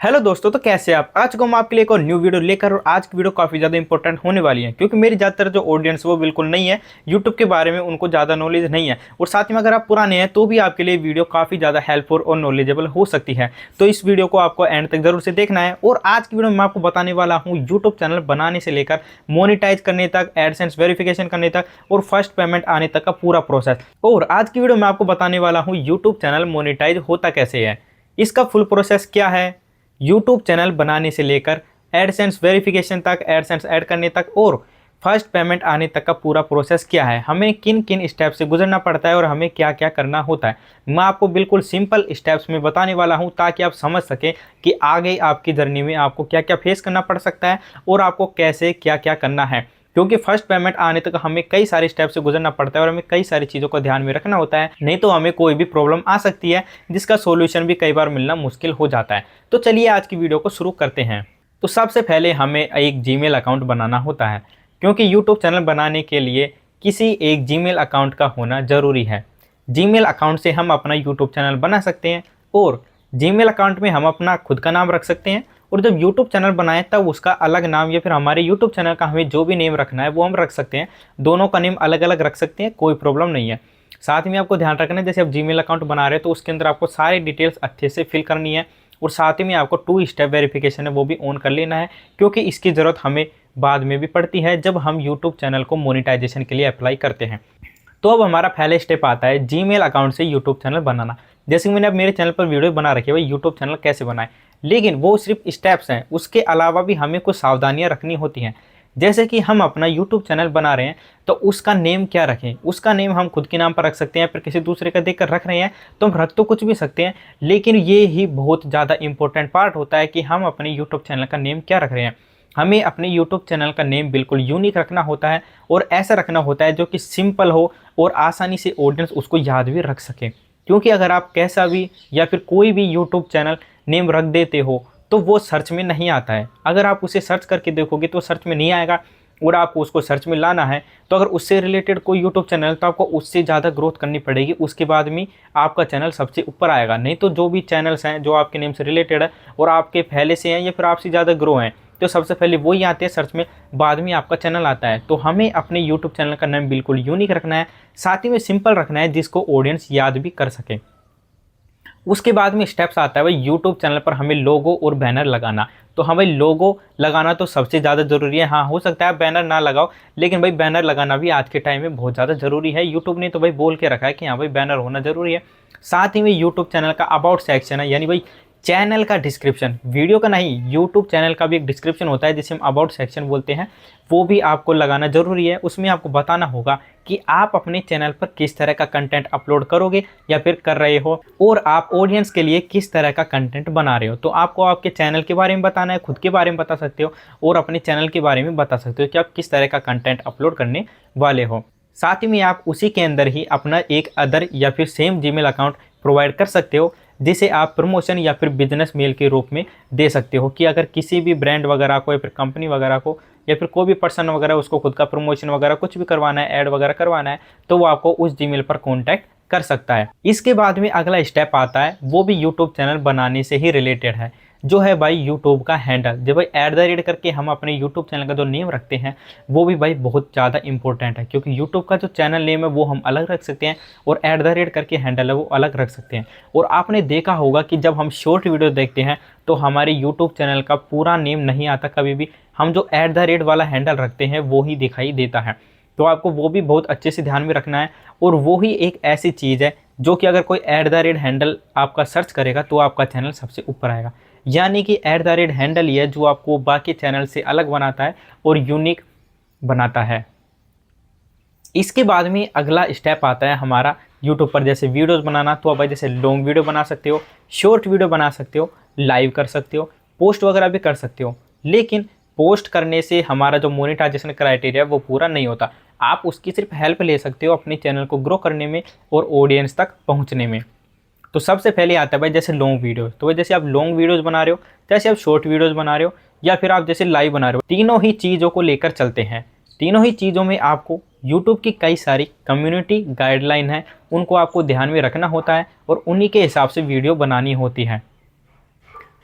Hello दोस्तों, तो कैसे आप। आज को हम आपके लिए एक और न्यू वीडियो लेकर, और आज की वीडियो काफ़ी ज़्यादा इंपॉर्टेंट होने वाली है क्योंकि मेरी ज़्यादातर जो ऑडियंस वो बिल्कुल नहीं है यूट्यूब के बारे में, उनको ज़्यादा नॉलेज नहीं है। और साथ ही में अगर आप पुराने हैं तो भी आपके लिए वीडियो काफ़ी ज़्यादा हेल्पफुल और नॉलेजेबल हो सकती है। तो इस वीडियो को आपको एंड तक जरूर से देखना है। और आज की वीडियो में मैं आपको बताने वाला हूँ यूट्यूब चैनल बनाने से लेकर मोनिटाइज करने तक, एडसेंस वेरिफिकेशन करने तक और फर्स्ट पेमेंट आने तक का पूरा प्रोसेस। और आज की वीडियो में आपको बताने वाला हूँ यूट्यूब चैनल मोनिटाइज होता कैसे है, इसका फुल प्रोसेस क्या है, यूट्यूब चैनल बनाने से लेकर एडसेंस वेरिफिकेशन तक, एडसेंस ऐड करने तक और फर्स्ट पेमेंट आने तक का पूरा प्रोसेस क्या है, हमें किन किन स्टेप से गुजरना पड़ता है और हमें क्या क्या करना होता है। मैं आपको बिल्कुल सिंपल स्टेप्स में बताने वाला हूं ताकि आप समझ सकें कि आगे आपकी जर्नी में आपको क्या क्या फेस करना पड़ सकता है और आपको कैसे क्या क्या करना है। क्योंकि फर्स्ट पेमेंट आने तक हमें कई सारे स्टेप से गुजरना पड़ता है और हमें कई सारी चीज़ों को ध्यान में रखना होता है, नहीं तो हमें कोई भी प्रॉब्लम आ सकती है जिसका सॉल्यूशन भी कई बार मिलना मुश्किल हो जाता है। तो चलिए आज की वीडियो को शुरू करते हैं। तो सबसे पहले हमें एक जीमेल अकाउंट बनाना होता है क्योंकि यूट्यूब चैनल बनाने के लिए किसी एक जीमेल अकाउंट का होना ज़रूरी है। जीमेल अकाउंट से हम अपना यूट्यूब चैनल बना सकते हैं और जीमेल अकाउंट में हम अपना खुद का नाम रख सकते हैं, और जब यूट्यूब चैनल बनाएं तब उसका अलग नाम या फिर हमारे यूट्यूब चैनल का हमें जो भी नेम रखना है वो हम रख सकते हैं। दोनों का नेम अलग अलग रख सकते हैं, कोई प्रॉब्लम नहीं है। साथ में आपको ध्यान रखना है, जैसे आप जीमेल अकाउंट बना रहे हैं तो उसके अंदर आपको सारी डिटेल्स अच्छे से फिल करनी है और साथ ही में आपको 2 स्टेप वेरिफिकेशन है वो भी ऑन कर लेना है क्योंकि इसकी ज़रूरत हमें बाद में भी पड़ती है जब हम यूट्यूब चैनल को मोनिटाइजेशन के लिए अप्लाई करते हैं। तो अब हमारा पहले स्टेप आता है जीमेल अकाउंट से यूट्यूब चैनल बनाना। जैसे कि मैंने अब मेरे चैनल पर वीडियो बना रखी है भाई यूट्यूब चैनल कैसे बनाएं, लेकिन वो सिर्फ स्टेप्स हैं, उसके अलावा भी हमें कुछ सावधानियां रखनी होती हैं। जैसे कि हम अपना यूट्यूब चैनल बना रहे हैं तो उसका नेम क्या रखें। उसका नेम हम खुद के नाम पर रख सकते हैं, फिर किसी दूसरे का देखकर रख रहे हैं तो हम रख तो कुछ भी सकते हैं, लेकिन ये ही बहुत ज़्यादा इंपॉर्टेंट पार्ट होता है कि हम अपने यूट्यूब चैनल का नेम क्या रख रहे हैं। हमें अपने यूट्यूब चैनल का नेम बिल्कुल यूनिक रखना होता है और ऐसा रखना होता है जो कि सिंपल हो और आसानी से ऑडियंस उसको याद भी रख सके। क्योंकि अगर आप कैसा भी या फिर कोई भी यूट्यूब चैनल नेम रख देते हो तो वो सर्च में नहीं आता है। अगर आप उसे सर्च करके देखोगे तो सर्च में नहीं आएगा, और आपको उसको सर्च में लाना है तो अगर उससे रिलेटेड कोई यूट्यूब चैनल तो आपको उससे ज़्यादा ग्रोथ करनी पड़ेगी, उसके बाद में आपका चैनल सबसे ऊपर आएगा। नहीं तो जो भी चैनल्स हैं जो आपके नेम से रिलेटेड है और आपके पहले से हैं या फिर आपसे ज़्यादा ग्रो हैं तो सबसे पहले वही आते हैं सर्च में, बाद में आपका चैनल आता है। तो हमें अपने यूट्यूब चैनल का नाम बिल्कुल यूनिक रखना है, साथ ही में सिंपल रखना है जिसको ऑडियंस याद भी कर सके। उसके बाद में स्टेप्स आता है भाई यूट्यूब चैनल पर हमें लोगो और बैनर लगाना। तो हाँ भाई, लोगो लगाना तो सबसे ज़्यादा ज़रूरी है। हाँ, हो सकता है बैनर ना लगाओ, लेकिन भाई बैनर लगाना भी आज के टाइम में बहुत ज़्यादा ज़रूरी है। यूट्यूब ने तो भाई बोल के रखा है कि हाँ भाई बैनर होना ज़रूरी है। साथ ही में यूट्यूब चैनल का अबाउट सेक्शन है, यानी भाई चैनल का डिस्क्रिप्शन, वीडियो का नहीं, यूट्यूब चैनल का भी एक डिस्क्रिप्शन होता है जिसे हम अबाउट सेक्शन बोलते हैं, वो भी आपको लगाना ज़रूरी है। उसमें आपको बताना होगा कि आप अपने चैनल पर किस तरह का कंटेंट अपलोड करोगे या फिर कर रहे हो, और आप ऑडियंस के लिए किस तरह का कंटेंट बना रहे हो। तो आपको आपके चैनल के बारे में बताना है, खुद के बारे में बता सकते हो और अपने चैनल के बारे में बता सकते हो कि आप किस तरह का कंटेंट अपलोड करने वाले हो। साथ ही में आप उसी के अंदर ही अपना एक अदर या फिर सेम जीमेल अकाउंट प्रोवाइड कर सकते हो जिसे आप प्रमोशन या फिर बिजनेस मेल के रूप में दे सकते हो कि अगर किसी भी ब्रांड वगैरह को या फिर कंपनी वगैरह को या फिर कोई भी पर्सन वगैरह उसको खुद का प्रमोशन वगैरह कुछ भी करवाना है, ऐड वगैरह करवाना है, तो वो आपको उस जीमेल पर कॉन्टैक्ट कर सकता है। इसके बाद में अगला स्टेप आता है, वो भी यूट्यूब चैनल बनाने से ही रिलेटेड है, जो है भाई यूट्यूब का हैंडल। जब भाई @ करके हम अपने यूट्यूब चैनल का जो नेम रखते हैं वो भी भाई बहुत ज़्यादा इंपॉर्टेंट है, क्योंकि यूट्यूब का जो चैनल नेम है वो हम अलग रख सकते हैं और @ करके हैंडल है वो अलग रख सकते हैं। और आपने देखा होगा कि जब हम शॉर्ट वीडियो देखते हैं तो हमारे यूट्यूब चैनल का पूरा नेम नहीं आता कभी भी, हम जो @ वाला हैंडल रखते हैं वो ही दिखाई देता है। तो आपको वो भी बहुत अच्छे से ध्यान में रखना है। और वो ही एक ऐसी चीज़ है जो कि अगर कोई @ हैंडल आपका सर्च करेगा तो आपका चैनल सबसे ऊपर आएगा। यानी कि @ हैंडल ही है जो आपको बाकी चैनल से अलग बनाता है और यूनिक बनाता है। इसके बाद में अगला स्टेप आता है हमारा यूट्यूब पर जैसे वीडियोस बनाना। तो अब जैसे लॉन्ग वीडियो बना सकते हो, शॉर्ट वीडियो बना सकते हो, लाइव कर सकते हो, पोस्ट वगैरह भी कर सकते हो, लेकिन पोस्ट करने से हमारा जो मोनेटाइजेशन क्राइटेरिया वो पूरा नहीं होता। आप उसकी सिर्फ हेल्प ले सकते हो अपने चैनल को ग्रो करने में और ऑडियंस तक पहुंचने में। तो सबसे पहले आता है भाई जैसे लॉन्ग वीडियो। तो भाई जैसे आप लॉन्ग वीडियोस बना रहे हो, जैसे आप शॉर्ट वीडियोस बना रहे हो, या फिर आप जैसे लाइव बना रहे हो, तीनों ही चीज़ों को लेकर चलते हैं। तीनों ही चीज़ों में आपको यूट्यूब की कई सारी कम्युनिटी गाइडलाइन है, उनको आपको ध्यान में रखना होता है और उन्हीं के हिसाब से वीडियो बनानी होती है।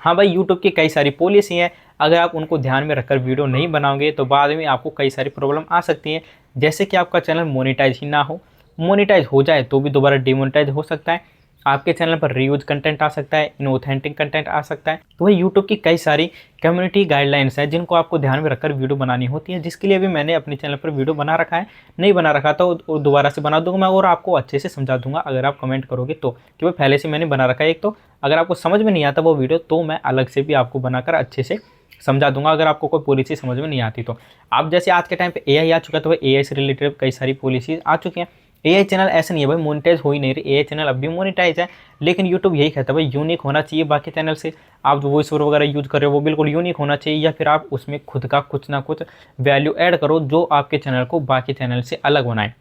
हाँ भाई, यूट्यूब की कई सारी पॉलिसी हैं, अगर आप उनको ध्यान में रखकर वीडियो नहीं बनाओगे तो बाद में आपको कई सारी प्रॉब्लम आ सकती हैं। जैसे कि आपका चैनल मोनेटाइज ही ना हो, मोनेटाइज हो जाए तो भी दोबारा डिमोनेटाइज हो सकता है, आपके चैनल पर रीयूज कंटेंट आ सकता है, इनऑथेंटिक कंटेंट आ सकता है। तो वही यूट्यूब की कई सारी कम्युनिटी गाइडलाइंस हैं जिनको आपको ध्यान में रखकर वीडियो बनानी होती है, जिसके लिए भी मैंने अपने चैनल पर वीडियो बना रखा है। नहीं बना रखा तो दोबारा से बना दूंगा मैं और आपको अच्छे से समझा दूंगा अगर आप कमेंट करोगे तो, कि भाई पहले से मैंने बना रखा है एक। तो अगर आपको समझ में नहीं आता वो वीडियो तो मैं अलग से भी आपको बनाकर अच्छे से समझा दूंगा, अगर आपको कोई पॉलिसी समझ में नहीं आती तो। आप जैसे आज के टाइम पे एआई आ चुका है, तो एआई से रिलेटेड कई सारी पॉलिसीज आ चुकी हैं। एआई चैनल ऐसा नहीं है भाई मोनेटाइज हो ही नहीं रही, एआई चैनल अब भी मोनेटाइज है, लेकिन यूट्यूब यही कहता है भाई यूनिक होना चाहिए बाकी चैनल से। आप जो वॉइस ओवर वगैरह यूज कर रहे हो वो बिल्कुल यूनिक होना चाहिए, या फिर आप उसमें खुद का कुछ ना कुछ वैल्यू ऐड करो जो आपके चैनल को बाकी चैनल से अलग बनाए।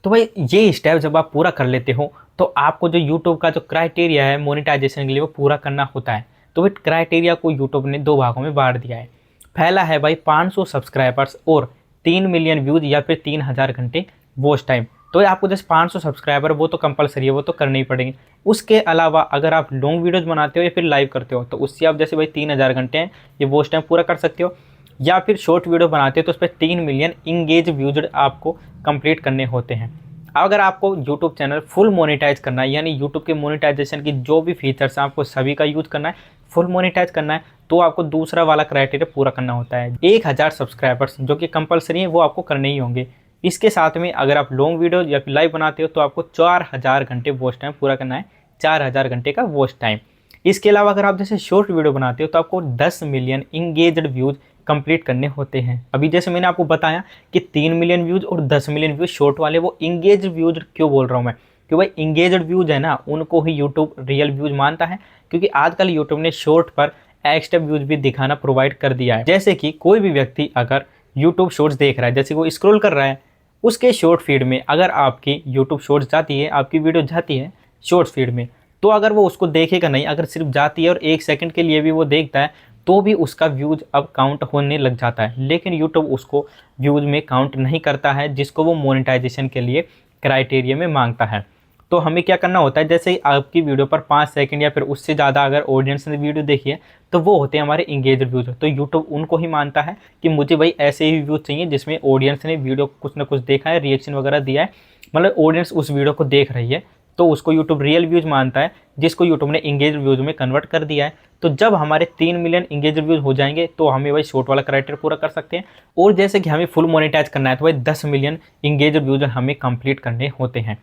तो भाई ये स्टेप जब आप पूरा कर लेते हो तो आपको जो यूट्यूब का जो क्राइटेरिया है मोनेटाइजेशन के लिए वो पूरा करना होता है। तो भाई क्राइटेरिया को यूट्यूब ने 2 भागों में बांट दिया है। पहला है भाई 500 सब्सक्राइबर्स और 3 मिलियन व्यूज या फिर 3000 घंटे वॉच टाइम। तो आपको जैसे 500 सब्सक्राइबर वो तो कंपलसरी है, वो तो करने ही पड़ेंगे। उसके अलावा अगर आप लॉन्ग वीडियोज बनाते हो या फिर लाइव करते हो तो उससे आप जैसे भाई 3000 घंटे हैं ये वॉच टाइम पूरा कर सकते हो, या फिर शॉर्ट वीडियो बनाते हो तो उस पर 3 मिलियन इंगेज व्यूज आपको कंप्लीट करने होते हैं। अगर आपको यूट्यूब चैनल फुल मोनेटाइज करना है, यानी यूट्यूब के मोनेटाइजेशन की जो भी फीचर्स हैं आपको सभी का यूज़ करना है, फुल मोनेटाइज करना है, तो आपको दूसरा वाला क्राइटेरिया पूरा करना होता है। 1000 सब्सक्राइबर्स जो कि कंपलसरी है वो आपको करने ही होंगे। इसके साथ में अगर आप लॉन्ग वीडियो या फिर लाइव बनाते हो तो आपको 4000 घंटे वॉच टाइम पूरा करना है, 4000 घंटे का वॉच टाइम। इसके अलावा अगर आप जैसे शॉर्ट वीडियो बनाते हो तो आपको 10 मिलियन इंगेज्ड व्यूज़ कंप्लीट करने होते हैं। अभी जैसे मैंने आपको बताया कि 3 मिलियन व्यूज़ और 10 मिलियन व्यूज़ शॉर्ट वाले, वो इंगेज व्यूज़ क्यों बोल रहा हूँ मैं, क्योंकि भाई इंगेज्ड व्यूज़ है ना उनको ही यूट्यूब रियल व्यूज़ मानता है, क्योंकि आजकल यूट्यूब ने शॉर्ट पर एक्स्ट्रा व्यूज़ भी दिखाना प्रोवाइड कर दिया है। जैसे कि कोई भी व्यक्ति अगर यूट्यूब शॉर्ट्स देख रहा है, जैसे वो स्क्रॉल कर रहा है, उसके शॉर्ट फीड में अगर आपकी यूट्यूब शॉर्ट्स जाती है, आपकी वीडियो जाती है शॉर्ट्स फीड में, तो अगर वो उसको देखेगा नहीं, अगर सिर्फ जाती है और 1 सेकंड के लिए भी वो देखता है तो भी उसका व्यूज़ अब काउंट होने लग जाता है। लेकिन यूट्यूब उसको व्यूज़ में काउंट नहीं करता है जिसको वो मोनेटाइजेशन के लिए क्राइटेरिया में मांगता है। तो हमें क्या करना होता है, जैसे आपकी वीडियो पर 5 सेकंड या फिर उससे ज़्यादा अगर ऑडियंस ने वीडियो देखी है तो वो होते हैं हमारे इंगेज व्यूज़। तो यूट्यूब उनको ही मानता है कि मुझे भाई ऐसे ही व्यूज़ चाहिए जिसमें ऑडियंस ने वीडियो कुछ ना कुछ देखा है, रिएक्शन वगैरह दिया है, मतलब ऑडियंस उस वीडियो को देख रही है, तो उसको यूट्यूब रियल व्यूज़ मानता है, जिसको यूट्यूब ने इंगेज व्यूज़ में कन्वर्ट कर दिया है। तो जब हमारे 3 मिलियन इंगेज व्यूज़ हो जाएंगे तो हमें भाई शॉर्ट वाला क्राइटेरिया पूरा कर सकते हैं। और जैसे कि हमें फुल मोनेटाइज करना है तो भाई 10 मिलियन इंगेज व्यूज़ हमें कंप्लीट करने होते हैं।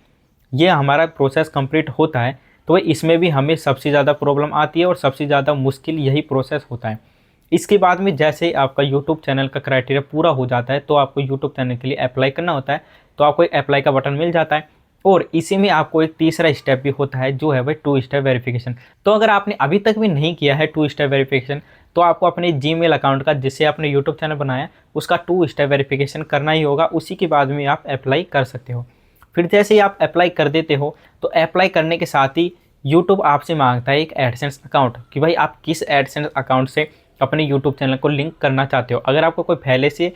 ये हमारा प्रोसेस कंप्लीट होता है तो भाई इसमें भी हमें सबसे ज़्यादा प्रॉब्लम आती है और सबसे ज़्यादा मुश्किल यही प्रोसेस होता है। इसके बाद में जैसे आपका यूट्यूब चैनल का क्राइटेरिया पूरा हो जाता है तो आपको यूट्यूब चैनल के लिए अप्लाई करना होता है, तो आपको एक अप्लाई का बटन मिल जाता है। और इसी में आपको एक तीसरा स्टेप भी होता है जो है भाई 2 स्टेप वेरिफिकेशन। तो अगर आपने अभी तक भी नहीं किया है 2 स्टेप वेरिफिकेशन तो आपको अपने जीमेल अकाउंट का, जिससे आपने यूट्यूब चैनल बनाया, उसका 2 स्टेप वेरिफिकेशन करना ही होगा। उसी के बाद में आप अप्लाई कर सकते हो। फिर जैसे ही आप अप्लाई कर देते हो तो अप्लाई करने के साथ ही यूट्यूब आपसे मांगता है एक एडसेंस अकाउंट, कि भाई आप किस एडसेंस अकाउंट से अपने यूट्यूब चैनल को लिंक करना चाहते हो। अगर आपको कोई पहले से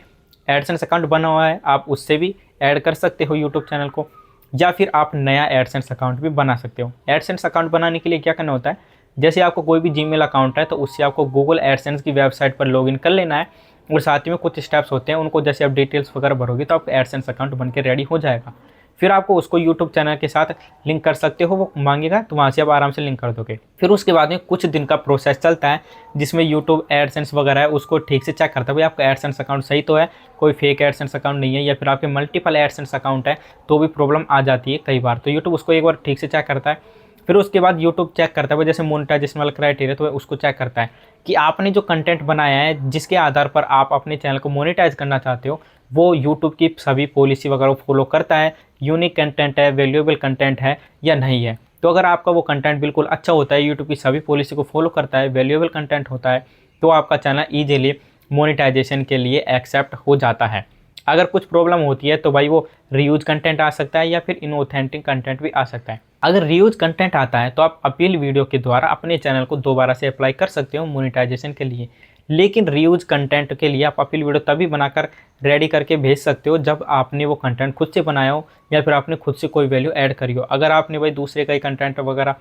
एडसेंस अकाउंट बना हुआ है आप उससे भी ऐड कर सकते हो यूट्यूब चैनल को, या फिर आप नया एडसेंस अकाउंट भी बना सकते हो। एडसेंस अकाउंट बनाने के लिए क्या करना होता है, जैसे आपको कोई भी जीमेल अकाउंट है तो उससे आपको गूगल एडसेंस की वेबसाइट पर लॉगिन कर लेना है, और साथ ही में कुछ स्टेप्स होते हैं उनको जैसे आप डिटेल्स वगैरह भरोगे तो आपका एडसेंस अकाउंट बन के रेडी हो जाएगा। फिर आपको उसको यूट्यूब चैनल के साथ लिंक कर सकते हो, वो मांगेगा तो वहाँ से आप आराम से लिंक कर दोगे। फिर उसके बाद में कुछ दिन का प्रोसेस चलता है जिसमें यूट्यूब एडसेंस वगैरह है उसको ठीक से चेक करता है भाई आपका एडसेंस अकाउंट सही तो है, कोई फेक एडसेंस अकाउंट नहीं है, या फिर आपके मल्टीपल एडसेंस अकाउंट है तो भी प्रॉब्लम आ जाती है कई बार। तो यूट्यूब उसको एक बार ठीक से चेक करता है। फिर उसके बाद यूट्यूब चेक करता है जैसे मोनेटाइजेशन वाला क्राइटेरिया, तो उसको चेक करता है कि आपने जो कंटेंट बनाया है जिसके आधार पर आप अपने चैनल को मोनेटाइज करना चाहते हो वो यूट्यूब की सभी पॉलिसी वगैरह फॉलो करता है, यूनिक कंटेंट है, वैल्यूएबल कंटेंट है या नहीं है। तो अगर आपका वो कंटेंट बिल्कुल अच्छा होता है, यूट्यूब की सभी पॉलिसी को फॉलो करता है, वैल्यूएबल कंटेंट होता है, तो आपका चैनल ईजिली मोनेटाइजेशन के लिए एक्सेप्ट हो जाता है। अगर कुछ प्रॉब्लम होती है तो भाई वो रीयूज कंटेंट आ सकता है या फिर इनऑथेंटिक कंटेंट भी आ सकता है। अगर रीयूज कंटेंट आता है तो आप अपील वीडियो के द्वारा अपने चैनल को दोबारा से अप्लाई कर सकते हो मोनेटाइजेशन के लिए। लेकिन रीयूज कंटेंट के लिए आप अपील वीडियो तभी बनाकर रेडी करके भेज सकते हो जब आपने वो कंटेंट खुद से बनाया हो या फिर आपने खुद से कोई वैल्यू ऐड करी हो। अगर आपने भाई दूसरे का ही कंटेंट वगैरह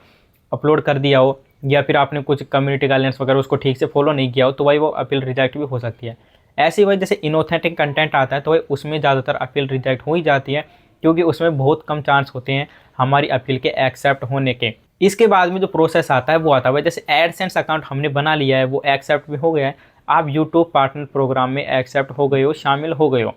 अपलोड कर दिया हो या फिर आपने कुछ कम्युनिटी गाइडलाइंस वगैरह उसको ठीक से फॉलो नहीं किया हो तो भाई वो अपील रिजेक्ट भी हो सकती है। ऐसी भाई जैसे इनऑथेंटिक कंटेंट आता है तो भाई उसमें ज़्यादातर अपील रिजेक्ट हो ही जाती है, क्योंकि उसमें बहुत कम चांस होते हैं हमारी अपील के एक्सेप्ट होने के। इसके बाद में जो प्रोसेस आता है वो आता है भाई जैसे एडसेंस अकाउंट हमने बना लिया है, वो एक्सेप्ट भी हो गया है, आप यूट्यूब पार्टनर प्रोग्राम में एक्सेप्ट हो गए हो, शामिल हो गए हो,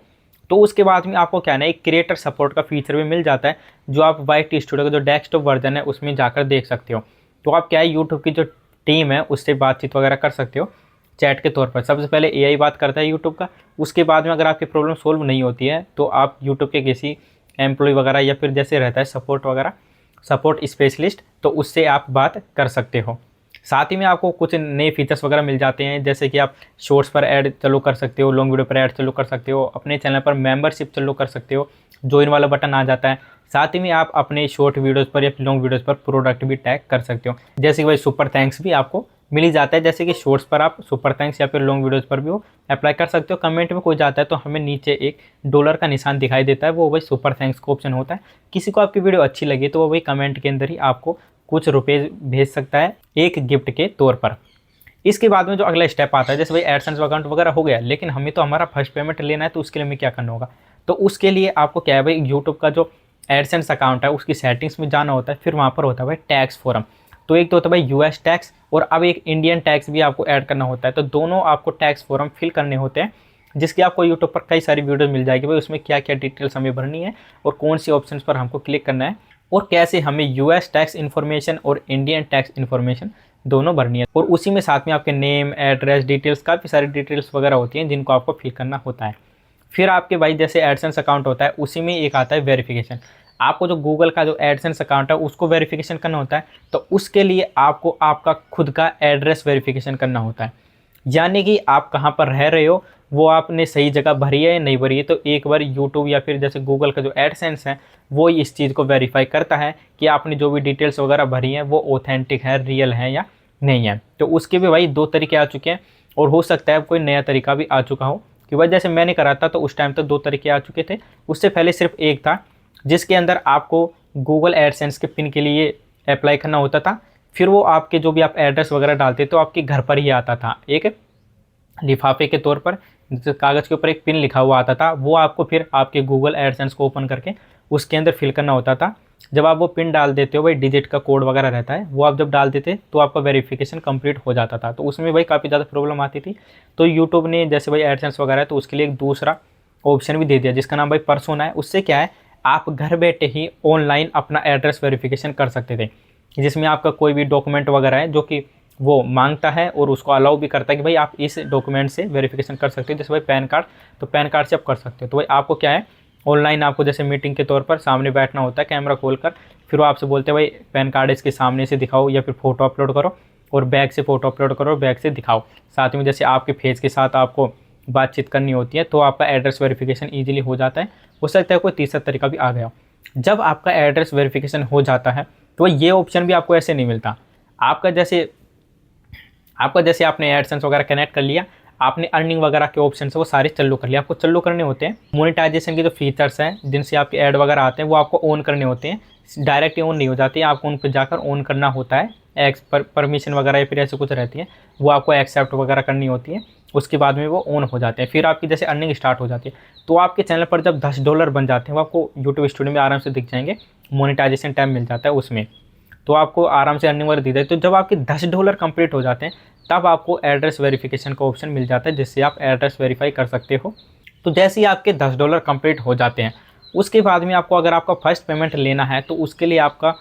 तो उसके बाद में आपको क्या है ना, एक क्रिएटर सपोर्ट का फीचर भी मिल जाता है, जो आप वाईटी स्टूडियो का जो डेस्कटॉप वर्जन है उसमें जाकर देख सकते हो। तो आप क्या है यूट्यूब की जो टीम है उससे बातचीत वगैरह कर सकते हो चैट के तौर पर। सबसे पहले एआई बात करता है यूट्यूब का, उसके बाद में अगर आपकी प्रॉब्लम सोल्व नहीं होती है तो आप यूट्यूब के किसी एम्प्लॉय वगैरह या फिर जैसे रहता है सपोर्ट वगैरह, सपोर्ट स्पेशलिस्ट, तो उससे आप बात कर सकते हो। साथ ही में आपको कुछ नए फीचर्स वगैरह मिल जाते हैं, जैसे कि आप शॉर्ट्स पर ऐड चालू कर सकते हो, लॉन्ग वीडियो पर ऐड चालू कर सकते हो, अपने चैनल पर मेंबरशिप चालू कर सकते हो, ज्वाइन वाला बटन आ जाता है। साथ ही में आप अपने शॉर्ट वीडियोज़ पर या लॉन्ग वीडियोज़ पर प्रोडक्ट भी टैग कर सकते हो, जैसे कि भाई सुपर थैंक्स भी आपको मिल ही जाता है, जैसे कि शॉर्ट्स पर आप सुपर थैंक्स या फिर लॉन्ग वीडियोज़ पर भी वो अप्लाई कर सकते हो। कमेंट में कोई जाता है तो हमें नीचे एक डॉलर का निशान दिखाई देता है, वो भाई सुपर थैंक्स का ऑप्शन होता है। किसी को आपकी वीडियो अच्छी लगी तो वो भाई कमेंट के अंदर ही आपको कुछ रुपए भेज सकता है एक गिफ्ट के तौर पर। इसके बाद में जो अगला स्टेप आता है, जैसे भाई एडसेंस अकाउंट वगैरह हो गया, लेकिन हमें तो हमारा फर्स्ट पेमेंट लेना है, तो उसके लिए हमें क्या करना होगा, तो उसके लिए आपको क्या है भाई यूट्यूब का जो एडसेंस अकाउंट है उसकी सेटिंग्स में जाना होता है, फिर वहाँ पर होता है भाई टैक्स फॉरम। तो एक तो होता है भाई यूएस टैक्स और अब एक इंडियन टैक्स भी आपको ऐड करना होता है, तो दोनों आपको टैक्स फॉरम फिल करने होते हैं, जिसकी आपको यूट्यूब पर कई सारी वीडियो मिल जाएगी भाई उसमें क्या क्या डिटेल्स हमें भरनी है और कौन सी ऑप्शन पर हमको क्लिक करना है और कैसे हमें यूएस टैक्स इन्फॉर्मेशन और इंडियन टैक्स इन्फॉर्मेशन दोनों भरनी है। और उसी में साथ में आपके नेम, एड्रेस, डिटेल्स, काफ़ी सारी डिटेल्स वगैरह होती हैं जिनको आपको फिल करना होता है। फिर आपके भाई जैसे एडसेंस अकाउंट होता है उसी में एक आता है वेरिफिकेशन। आपको जो गूगल का जो एडसेंस अकाउंट है उसको वेरिफिकेशन करना होता है, तो उसके लिए आपको आपका खुद का एड्रेस वेरिफिकेशन करना होता है, यानी कि आप कहाँ पर रह रहे हो वो आपने सही जगह भरी है या नहीं भरी है। तो एक बार यूट्यूब या फिर जैसे गूगल का जो एडसेंस है वो इस चीज़ को वेरीफाई करता है कि आपने जो भी डिटेल्स वगैरह भरी हैं वो ऑथेंटिक है, रियल है या नहीं है। तो उसके भी भाई 2 तरीके आ चुके हैं और हो सकता है कोई नया तरीका भी आ चुका हो, कि भाई जैसे मैंने करा था तो उस टाइम तक 2 तरीके आ चुके थे, उससे पहले सिर्फ एक था जिसके अंदर आपको गूगल एडसेंस के पिन के लिए अप्लाई करना होता था, फिर वो आपके जो भी आप एड्रेस वगैरह डालते तो आपके घर पर ही आता था एक लिफाफे के तौर पर, कागज़ के ऊपर एक पिन लिखा हुआ आता था, वो आपको फिर आपके गूगल एडसेंस को ओपन करके उसके अंदर फिल करना होता था। जब आप वो पिन डाल देते हो भाई डिजिट का कोड वगैरह रहता है, वो आप जब डाल देते तो आपका वेरिफिकेशन कंप्लीट हो जाता था। तो उसमें भाई काफ़ी ज़्यादा प्रॉब्लम आती थी, तो यूट्यूब ने जैसे भाई एडसेंस वगैरह है तो उसके लिए एक दूसरा ऑप्शन भी दे दिया जिसका नाम भाई पर्सोना है। उससे क्या है आप घर बैठे ही ऑनलाइन अपना एड्रेस वेरिफिकेशन कर सकते थे, जिसमें आपका कोई भी डॉक्यूमेंट वगैरह है जो कि वो मांगता है और उसको अलाउ भी करता है कि भाई आप इस डॉक्यूमेंट से वेरिफिकेशन कर सकते हो, जैसे भाई पैन कार्ड, तो पैन कार्ड से आप कर सकते हो। तो भाई आपको क्या है ऑनलाइन आपको जैसे मीटिंग के तौर पर सामने बैठना होता है कैमरा खोलकर, फिर वो आपसे बोलते हैं भाई पैन कार्ड इसके सामने से दिखाओ या फिर फ़ोटो अपलोड करो और बैक से फ़ोटो अपलोड करो, बैक से दिखाओ। साथ में जैसे आपके फेस के साथ आपको बातचीत करनी होती है तो आपका एड्रेस वेरिफिकेशन ईजिली हो जाता है। हो सकता है कोई तीसरा तरीका भी आ गया। जब आपका एड्रेस वेरिफिकेशन हो जाता है तो ये ऑप्शन भी आपको ऐसे नहीं मिलता। आपका जैसे आपने एडसेंस वगैरह कनेक्ट कर लिया, आपने अर्निंग वगैरह के ऑप्शन से वो सारे चालू कर लिया, आपको चालू करने होते हैं मोनेटाइजेशन के जो फीचर्स हैं जिनसे आपके ऐड वगैरह आते हैं वो आपको ऑन करने होते हैं। डायरेक्ट ऑन नहीं हो जाती है, आपको उन पर जाकर ऑन करना होता है, परमिशन वगैरह या फिर ऐसे कुछ रहती है वो आपको एक्सेप्ट वगैरह करनी होती है, उसके बाद में वो ऑन हो जाते हैं। फिर आपकी जैसे अर्निंग स्टार्ट हो जाती है, तो आपके चैनल पर जब $10 बन जाते हैं वो आपको यूट्यूब स्टूडियो में आराम से दिख जाएंगे, मोनेटाइजेशन टाइम मिल जाता है उसमें, तो आपको आराम से अर्निंग वगैरह दी जाती है। तो जब आपके $10 कंप्लीट हो जाते हैं तब आपको एड्रेस वेरिफिकेशन का ऑप्शन मिल जाता है, जिससे आप एड्रेस वेरीफाई कर सकते हो। तो जैसे ही आपके $10 कंप्लीट हो जाते हैं उसके बाद में आपको अगर आपका फर्स्ट पेमेंट लेना है तो उसके लिए आपका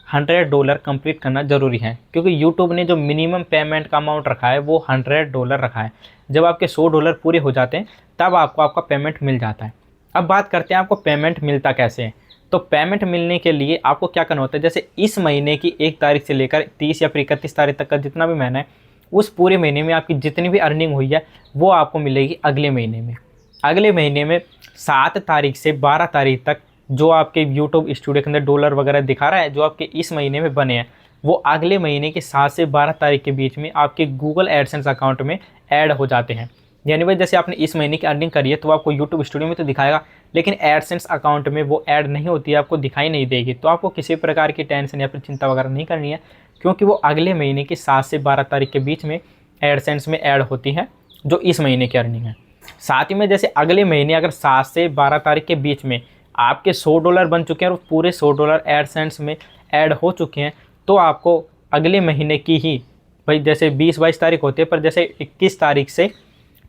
$100 कंप्लीट करना ज़रूरी है, क्योंकि यूट्यूब ने जो मिनिमम पेमेंट का अमाउंट रखा है वो $100 रखा है। जब आपके $100 पूरे हो जाते हैं तब आपको आपका पेमेंट मिल जाता है। अब बात करते हैं आपको पेमेंट मिलता कैसे है। तो पेमेंट मिलने के लिए आपको क्या करना होता है, जैसे इस महीने की 1 तारीख से लेकर 30 या फिर 31 तारीख तक का जितना भी महीना है उस पूरे महीने में आपकी जितनी भी अर्निंग हुई है वो आपको मिलेगी अगले महीने में। अगले महीने में 7 तारीख से 12 तारीख तक जो आपके यूट्यूब स्टूडियो के अंदर डॉलर वगैरह दिखा रहा है जो आपके इस महीने में बने हैं वो अगले महीने के 7 से 12 तारीख के बीच में आपके गूगल एडसेंस अकाउंट में ऐड हो जाते हैं। यानी भाई जैसे आपने इस महीने की अर्निंग करी है तो आपको यूट्यूब स्टूडियो में तो दिखाएगा, लेकिन एडसेंस अकाउंट में वो ऐड नहीं होती है, आपको दिखाई नहीं देगी। तो आपको किसी प्रकार की टेंशन या फिर चिंता वगैरह नहीं करनी है, क्योंकि वो अगले महीने की 7 से 12 तारीख के बीच में एडसेंस में ऐड होती है जो इस महीने की अर्निंग है। साथ ही में जैसे अगले महीने अगर 7 से 12 तारीख के बीच में आपके $100 बन चुके हैं और पूरे $100 एडसेंस में ऐड हो चुके हैं, तो आपको अगले महीने की ही भाई जैसे 20-22 तारीख होती है, पर जैसे 21 तारीख से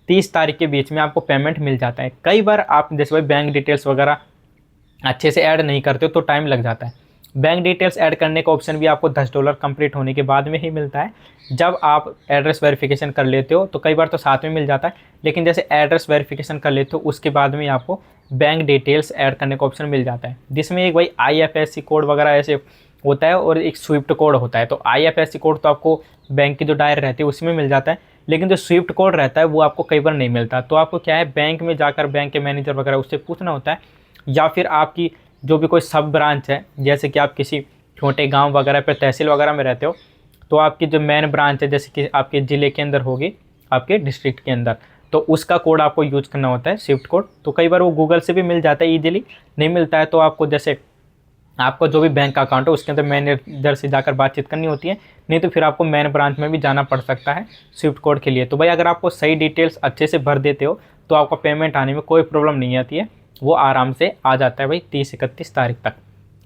30 तारीख के बीच में आपको पेमेंट मिल जाता है। कई बार आप जैसे भाई बैंक डिटेल्स वगैरह अच्छे से ऐड नहीं करते हो तो टाइम लग जाता है। बैंक डिटेल्स ऐड करने का ऑप्शन भी आपको $10 कंप्लीट होने के बाद में ही मिलता है। जब आप एड्रेस वेरिफिकेशन कर लेते हो तो कई बार तो साथ में मिल जाता है, लेकिन जैसे एड्रेस वेरिफिकेशन कर लेते हो उसके बाद में आपको बैंक डिटेल्स ऐड करने का ऑप्शन मिल जाता है, जिसमें एक भाई IFSC कोड वगैरह ऐसे होता है और एक स्विफ्ट कोड होता है। तो IFSC कोड तो आपको बैंक की जो डायरी रहती है उसमें मिल जाता है, लेकिन जो स्विफ्ट कोड रहता है वो आपको कई बार नहीं मिलता। तो आपको क्या है, बैंक में जाकर बैंक के मैनेजर वगैरह उससे पूछना होता है, या फिर आपकी जो भी कोई सब ब्रांच है, जैसे कि आप किसी छोटे गांव वगैरह पे तहसील वगैरह में रहते हो, तो आपकी जो मेन ब्रांच है जैसे कि आपके ज़िले के अंदर होगी, आपके डिस्ट्रिक्ट के अंदर, तो उसका कोड आपको यूज करना होता है, स्विफ्ट कोड। तो कई बार वो गूगल से भी मिल जाता है ईजिली, नहीं मिलता है तो आपको जैसे आपका जो भी बैंक अकाउंट है उसके अंदर मैनेजर से जाकर बातचीत करनी होती है, नहीं तो फिर आपको मेन ब्रांच में भी जाना पड़ सकता है स्विफ्ट कोड के लिए। तो भाई अगर आपको सही डिटेल्स अच्छे से भर देते हो तो आपका पेमेंट आने में कोई प्रॉब्लम नहीं आती है, वो आराम से आ जाता है भाई 30-31 तारीख तक।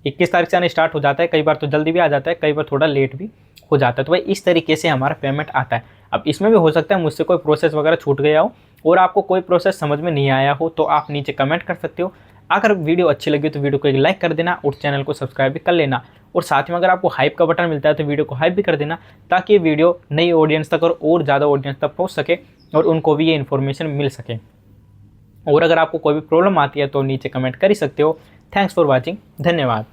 21 तारीख से आने स्टार्ट हो जाता है, कई बार तो जल्दी भी आ जाता है, कई बार थोड़ा लेट भी हो जाता है। तो भाई इस तरीके से हमारा पेमेंट आता है। अब इसमें भी हो सकता है मुझसे कोई प्रोसेस वगैरह छूट गया हो और आपको कोई प्रोसेस समझ में नहीं आया हो, तो आप नीचे कमेंट कर सकते हो। अगर वीडियो अच्छी लगी तो वीडियो को एक लाइक कर देना और चैनल को सब्सक्राइब भी कर लेना, और साथ में अगर आपको हाइप का बटन मिलता है तो वीडियो को हाइप भी कर देना, ताकि ये वीडियो नई ऑडियंस तक और ज़्यादा ऑडियंस तक पहुँच सके और उनको भी ये इन्फॉर्मेशन मिल सके। और अगर आपको कोई भी प्रॉब्लम आती है तो नीचे कमेंट कर ही सकते हो। थैंक्स फॉर वॉचिंग, धन्यवाद।